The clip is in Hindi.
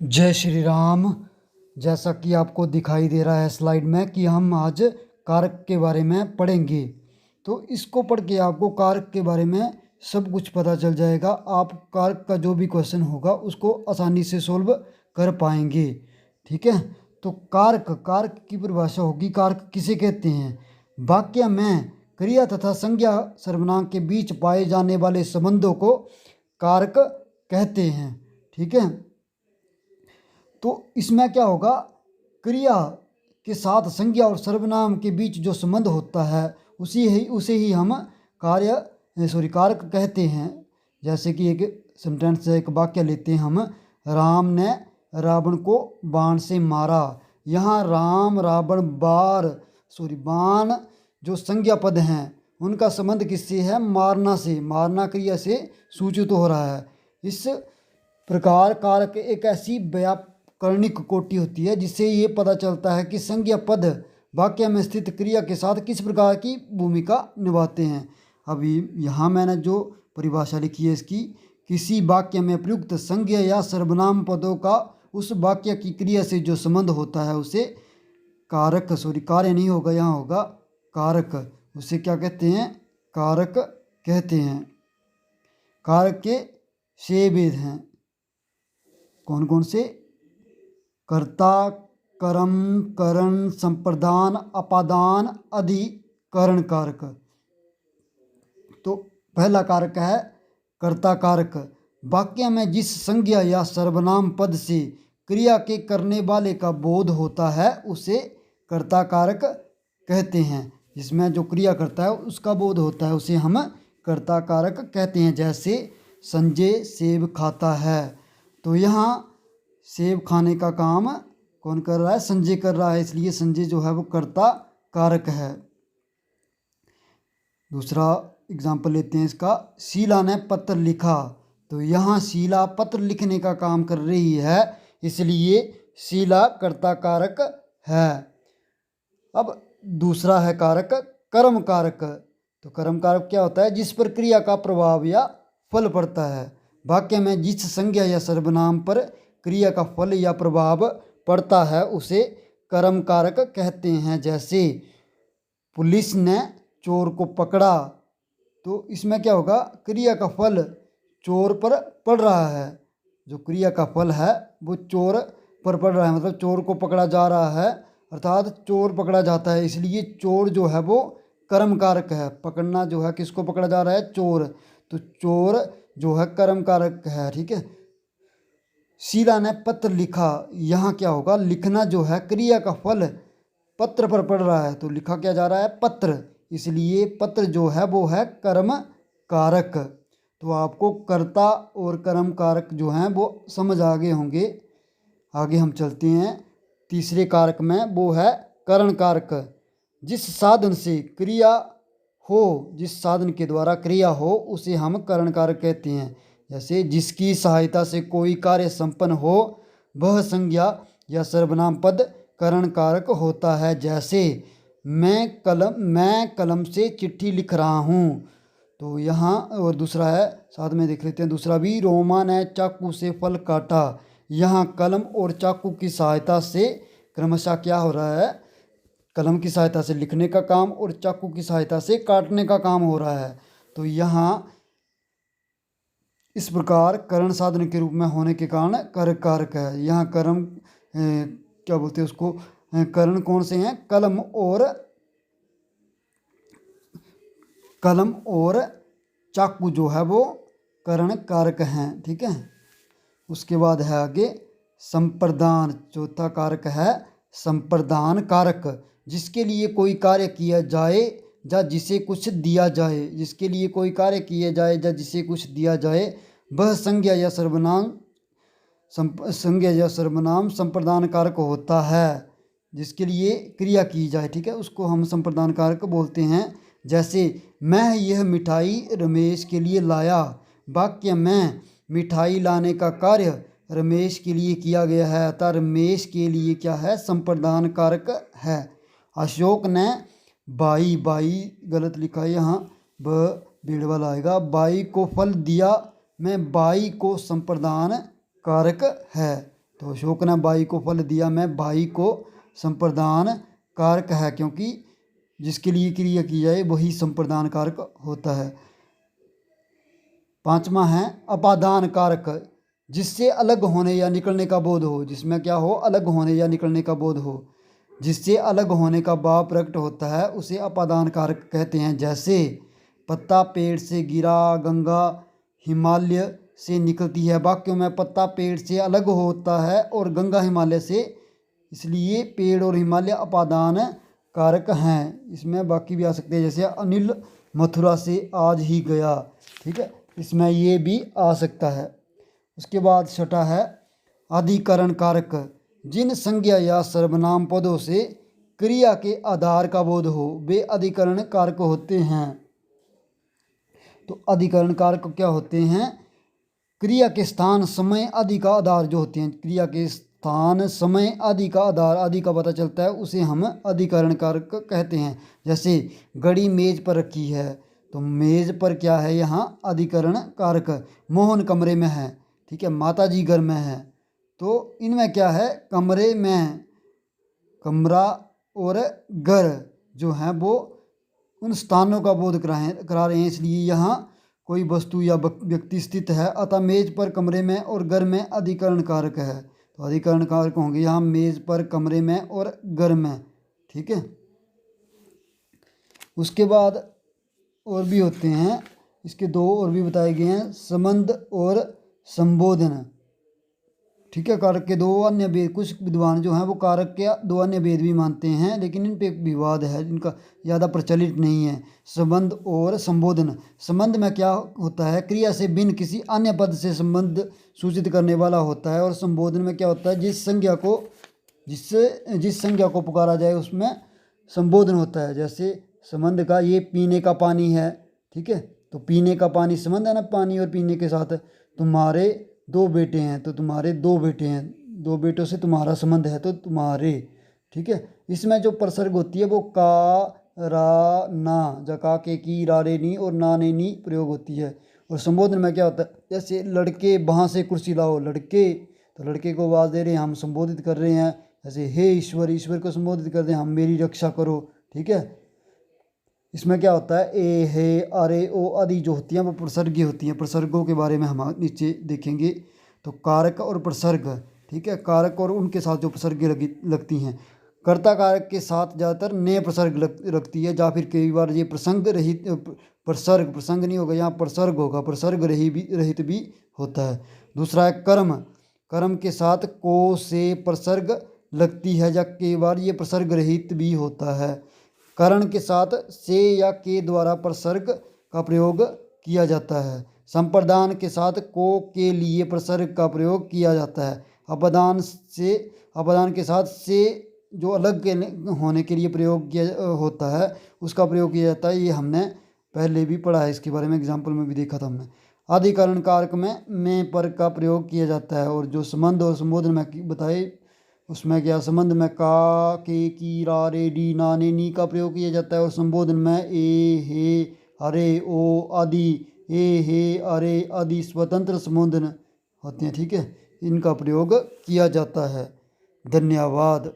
जय श्री राम। जैसा कि आपको दिखाई दे रहा है स्लाइड में कि हम आज कारक के बारे में पढ़ेंगे। तो इसको पढ़ के आपको कारक के बारे में सब कुछ पता चल जाएगा। आप कारक का जो भी क्वेश्चन होगा उसको आसानी से सोल्व कर पाएंगे। ठीक है। तो कारक कारक की परिभाषा होगी। कारक किसे कहते हैं? वाक्य में क्रिया तथा संज्ञा सर्वनाम के बीच पाए जाने वाले संबंधों को कारक कहते हैं। ठीक है। तो इसमें क्या होगा, क्रिया के साथ संज्ञा और सर्वनाम के बीच जो संबंध होता है उसे ही हम कारक कहते हैं। जैसे कि एक सेंटेंस एक वाक्य लेते हैं हम, राम ने रावण को बाण से मारा। यहाँ राम रावण बाण जो संज्ञा पद हैं उनका संबंध किससे है? मारना से। मारना क्रिया से सूचित हो रहा है। इस प्रकार कारक एक ऐसी व्याकरणिक कोटि होती है जिससे ये पता चलता है कि संज्ञा पद वाक्य में स्थित क्रिया के साथ किस प्रकार की भूमिका निभाते हैं। अभी यहाँ मैंने जो परिभाषा लिखी है इसकी, किसी वाक्य में प्रयुक्त संज्ञा या सर्वनाम पदों का उस वाक्य की क्रिया से जो संबंध होता है उसे कारक कार्य नहीं होगा, यहाँ होगा कारक। उसे क्या कहते हैं? कारक कहते हैं। कारक के 6 भेद हैं। कौन कौन से? कर्ता, कर्म, करण, संप्रदान, अपादान, अधिकरण कारक। तो पहला कारक है कर्ता कारक। वाक्य में जिस संज्ञा या सर्वनाम पद से क्रिया के करने वाले का बोध होता है उसे कर्ता कारक कहते हैं। जिसमें जो क्रिया करता है उसका बोध होता है उसे हम कर्ता कारक कहते हैं। जैसे संजय सेब खाता है, तो यहाँ सेब खाने का काम कौन कर रहा है? संजय कर रहा है, इसलिए संजय जो है वो कर्ता कारक है। दूसरा एग्जाम्पल लेते हैं इसका, शीला ने पत्र लिखा। तो यहाँ शीला पत्र लिखने का काम कर रही है, इसलिए शीला कर्ता कारक है। अब दूसरा है कारक कर्म कारक। तो कर्म कारक क्या होता है? जिस पर क्रिया का प्रभाव या फल पड़ता है। वाक्य में जिस संज्ञा या सर्वनाम पर क्रिया का फल या प्रभाव पड़ता है उसे कर्म कारक कहते हैं। जैसे पुलिस ने चोर को पकड़ा, तो इसमें क्या होगा? क्रिया का फल चोर पर पड़ रहा है। जो क्रिया का फल है वो चोर पर पड़ रहा है, मतलब चोर को पकड़ा जा रहा है, अर्थात चोर पकड़ा जाता है, इसलिए चोर जो है वो कर्म कारक है। पकड़ना जो है, किसको पकड़ा जा रहा है? चोर। तो चोर जो है कर्म कारक है। ठीक है। शीला ने पत्र लिखा, यहाँ क्या होगा? लिखना जो है क्रिया का फल पत्र पर पड़ रहा है, तो लिखा क्या जा रहा है? पत्र, इसलिए पत्र जो है वो है कर्म कारक। तो आपको कर्ता और कर्म कारक जो हैं वो समझ आ गए होंगे। आगे हम चलते हैं तीसरे कारक में, वो है करण कारक। जिस साधन से क्रिया हो, जिस साधन के द्वारा क्रिया हो उसे हम करण कारक कहते हैं। जैसे जिसकी सहायता से कोई कार्य संपन्न हो वह संज्ञा या सर्वनाम पद करण कारक होता है। जैसे मैं कलम से चिट्ठी लिख रहा हूँ। तो यहाँ और दूसरा है, साथ में देख लेते हैं दूसरा भी, रोमा ने चाकू से फल काटा। यहाँ कलम और चाकू की सहायता से क्रमशः क्या हो रहा है? कलम की सहायता से लिखने का काम और चाकू की सहायता से काटने का काम हो रहा है। तो यहाँ इस प्रकार करण साधन के रूप में होने के कारण कर कारक है। यहाँ कर्म क्या बोलते हैं उसको? करण कौन से हैं? कलम और चाकू जो है वो करण कारक हैं। ठीक है। उसके बाद है आगे संप्रदान। चौथा कारक है संप्रदान कारक। जिसके लिए कोई कार्य किया जाए या जिसे कुछ दिया जाए, जिसके लिए कोई कार्य किया जाए या जिसे कुछ दिया जाए वह संज्ञा या सर्वनाम संप्रदान कारक होता है। जिसके लिए क्रिया की जाए, ठीक है, उसको हम संप्रदान कारक बोलते हैं। जैसे मैं यह मिठाई रमेश के लिए लाया। वाक्य में मिठाई लाने का कार्य रमेश के लिए किया गया है, अतः रमेश के लिए क्या है? संप्रदान कारक है। अशोक ने बाई गलत लिखा है यहाँ, भीड़ वाला आएगा, बाई को फल दिया में बाई को संप्रदान कारक है। तो अशोक ने भाई को फल दिया में भाई को संप्रदान कारक है, क्योंकि जिसके लिए क्रिया की जाए वही संप्रदान कारक होता है। पांचवा है अपादान कारक, जिससे अलग होने या निकलने का बोध हो, जिसमें क्या हो, अलग होने या निकलने का बोध हो, जिससे अलग होने का भाव प्रकट होता है उसे अपादान कारक कहते हैं। जैसे पत्ता पेड़ से गिरा, गंगा हिमालय से निकलती है। वाक्यों में पत्ता पेड़ से अलग होता है और गंगा हिमालय से, इसलिए पेड़ और हिमालय अपादान कारक हैं। इसमें बाकी भी आ सकते हैं, जैसे अनिल मथुरा से आज ही गया, ठीक है, इसमें ये भी आ सकता है। उसके बाद छठा है अधिकरण कारक, जिन संज्ञा या सर्वनाम पदों से क्रिया के आधार का बोध हो वे अधिकरण कारक होते हैं। तो अधिकरण कारक क्या होते हैं? क्रिया के स्थान, समय आदि का आधार जो होते हैं, क्रिया के स्थान, समय आदि का आधार आदि का पता चलता है, उसे हम अधिकरण कारक कहते हैं। जैसे घड़ी मेज पर रखी है, तो मेज पर क्या है, यहाँ अधिकरण कारक। मोहन कमरे में है, ठीक है, माता जी घर में है, तो इनमें क्या है, कमरे में, कमरा और घर जो है वो उन स्थानों का बोध करा रहे हैं, इसलिए यहाँ कोई वस्तु या व्यक्ति स्थित है, अतः मेज पर, कमरे में और घर में अधिकरण कारक है। तो अधिकरण कारक होंगे यहाँ मेज पर, कमरे में और घर में, ठीक है। उसके बाद और भी होते हैं, इसके दो और भी बताए गए हैं, संबंध और संबोधन, ठीक है। कारक के दो अन्य भेद, कुछ विद्वान जो हैं वो कारक के दो अन्य भेद भी मानते हैं, लेकिन इन पे विवाद है, इनका ज़्यादा प्रचलित नहीं है। संबंध और संबोधन, संबंध में क्या होता है, क्रिया से भिन्न किसी अन्य पद से संबंध सूचित करने वाला होता है, और संबोधन में क्या होता है, जिस संज्ञा को पुकारा जाए उसमें संबोधन होता है। जैसे संबंध का, ये पीने का पानी है, ठीक है, तो पीने का पानी संबंध है ना पानी और पीने के साथ। तुम्हारे दो बेटे हैं, तो तुम्हारे दो बेटे हैं, दो बेटों से तुम्हारा संबंध है, तो तुम्हारे, ठीक है। इसमें जो प्रसर्ग होती है वो का, रा, ना, जका के, की, रा, रे, नी और ना, ने, नी प्रयोग होती है। और संबोधन में क्या होता है, जैसे लड़के वहाँ से कुर्सी लाओ, लड़के, तो लड़के को आवाज़ दे रहे हैं, हम संबोधित कर रहे हैं। जैसे हे ईश्वर, ईश्वर को संबोधित कर रहे हैं हम, मेरी रक्षा करो, ठीक है। इसमें क्या होता है, ए, हे, अरे, ओ आदि जो होती हैं वो प्रसर्गी होती हैं। प्रसर्गों के बारे में हम नीचे देखेंगे। तो कारक और प्रसर्ग, ठीक है, कारक और उनके साथ जो प्रसर्गें लगती हैं, कर्ता कारक के साथ ज़्यादातर ने प्रसर्ग लगती है, या फिर कई बार ये प्रसंग रहित, प्रसंग नहीं होगा, यहाँ प्रसर्ग होगा, प्रसर्ग रहित भी होता है। दूसरा है कर्म, कर्म के साथ को से प्रसर्ग लगती है, या कई बार ये प्रसर्ग रहित भी होता है। करण के साथ से या के द्वारा प्रसर्ग का प्रयोग किया जाता है। संप्रदान के साथ को के लिए प्रसर्ग का प्रयोग किया जाता है। अपदान के साथ से जो अलग होने के लिए प्रयोग किया होता है उसका प्रयोग किया जाता है। ये हमने पहले भी पढ़ा है, इसके बारे में एग्जाम्पल में भी देखा था हमने। अधिकरण कारक में पर का प्रयोग किया जाता है, और जो संबंध और संबोधन में बताए उसमें क्या, संबंध में का, के, की, रा, रे, डी, ना, ने, नी का प्रयोग किया जाता है, और संबोधन में ए, हे, अरे, ओ आदि, ए, हे, अरे आदि स्वतंत्र संबोधन होते हैं, ठीक है, इनका प्रयोग किया जाता है। धन्यवाद।